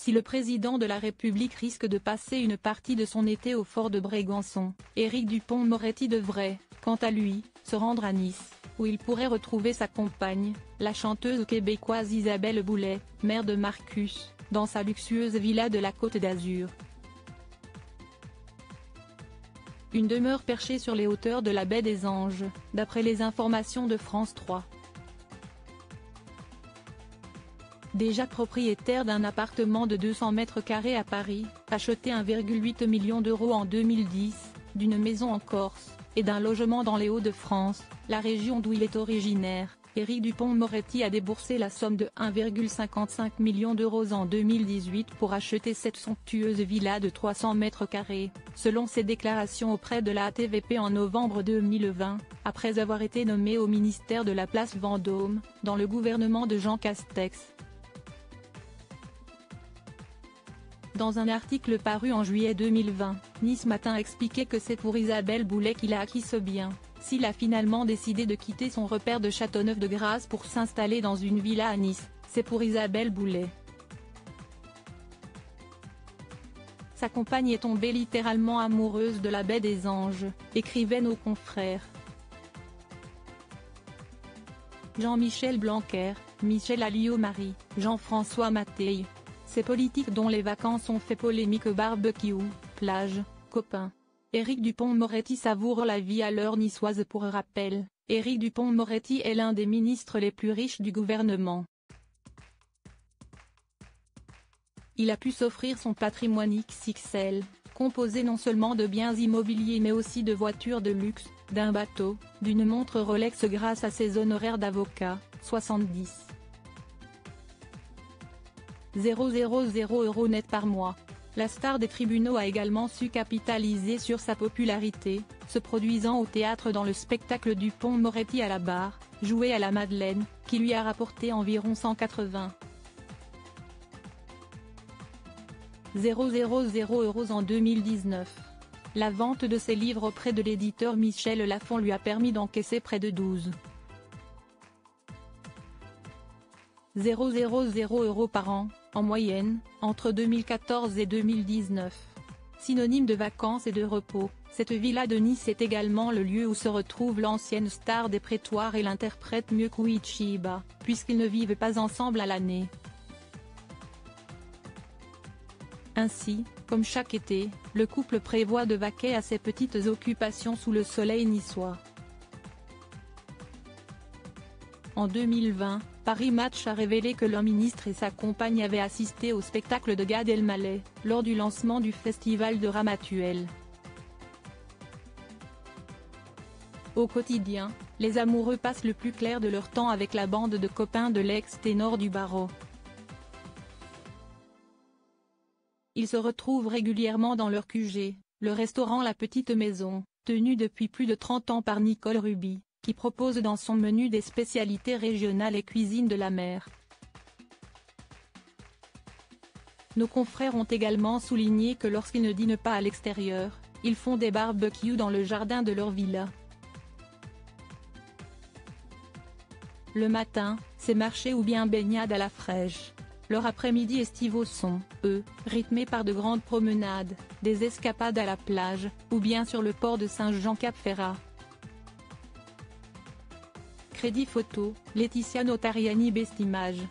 Si le président de la République risque de passer une partie de son été au fort de Brégançon, Éric Dupond-Moretti devrait, quant à lui, se rendre à Nice, où il pourrait retrouver sa compagne, la chanteuse québécoise Isabelle Boulay, mère de Marcus, dans sa luxueuse villa de la Côte d'Azur. Une demeure perchée sur les hauteurs de la baie des Anges, d'après les informations de France 3. Déjà propriétaire d'un appartement de 200 mètres carrés à Paris, acheté 1,8 million d'euros en 2010, d'une maison en Corse, et d'un logement dans les Hauts-de-France, la région d'où il est originaire, Éric Dupond-Moretti a déboursé la somme de 1,55 million d'euros en 2018 pour acheter cette somptueuse villa de 300 mètres carrés, selon ses déclarations auprès de la TVP en novembre 2020, après avoir été nommé au ministère de la Place Vendôme, dans le gouvernement de Jean Castex. Dans un article paru en juillet 2020, Nice Matin expliquait que c'est pour Isabelle Boulay qu'il a acquis ce bien, s'il a finalement décidé de quitter son repère de Châteauneuf-de-Grâce pour s'installer dans une villa à Nice, c'est pour Isabelle Boulay. Sa compagne est tombée littéralement amoureuse de la baie des Anges, écrivaient nos confrères. Jean-Michel Blanquer, Michel Alliot-Marie, Jean-François Mattei. Ces politiques dont les vacances ont fait polémique, barbecue, plage, copains. Éric Dupond-Moretti savoure la vie à l'heure niçoise. Pour rappel, Éric Dupond-Moretti est l'un des ministres les plus riches du gouvernement. Il a pu s'offrir son patrimoine XXL, composé non seulement de biens immobiliers mais aussi de voitures de luxe, d'un bateau, d'une montre Rolex grâce à ses honoraires d'avocat, 70 000 € net par mois. La star des tribunaux a également su capitaliser sur sa popularité, se produisant au théâtre dans le spectacle Dupond-Moretti à la barre, joué à la Madeleine, qui lui a rapporté environ 180 000 € en 2019. La vente de ses livres auprès de l'éditeur Michel Lafon lui a permis d'encaisser près de 12 000 € par an, en moyenne, entre 2014 et 2019. Synonyme de vacances et de repos, cette villa de Nice est également le lieu où se retrouve l'ancienne star des prétoires et l'interprète Mieuxkou Chiba, puisqu'ils ne vivent pas ensemble à l'année. Ainsi, comme chaque été, le couple prévoit de vaquer à ses petites occupations sous le soleil niçois. En 2020, Paris Match a révélé que le ministre et sa compagne avaient assisté au spectacle de Gad Elmaleh, lors du lancement du festival de Ramatuelle. Au quotidien, les amoureux passent le plus clair de leur temps avec la bande de copains de l'ex-ténor du barreau. Ils se retrouvent régulièrement dans leur QG, le restaurant La Petite Maison, tenu depuis plus de 30 ans par Nicole Ruby, qui propose dans son menu des spécialités régionales et cuisine de la mer. Nos confrères ont également souligné que lorsqu'ils ne dînent pas à l'extérieur, ils font des barbecues dans le jardin de leur villa. Le matin, c'est marché ou bien baignade à la fraîche. Leurs après-midi estivaux sont, eux, rythmés par de grandes promenades, des escapades à la plage, ou bien sur le port de Saint-Jean-Cap-Ferrat. Crédit photo, Laetitia Notariani Bestimage.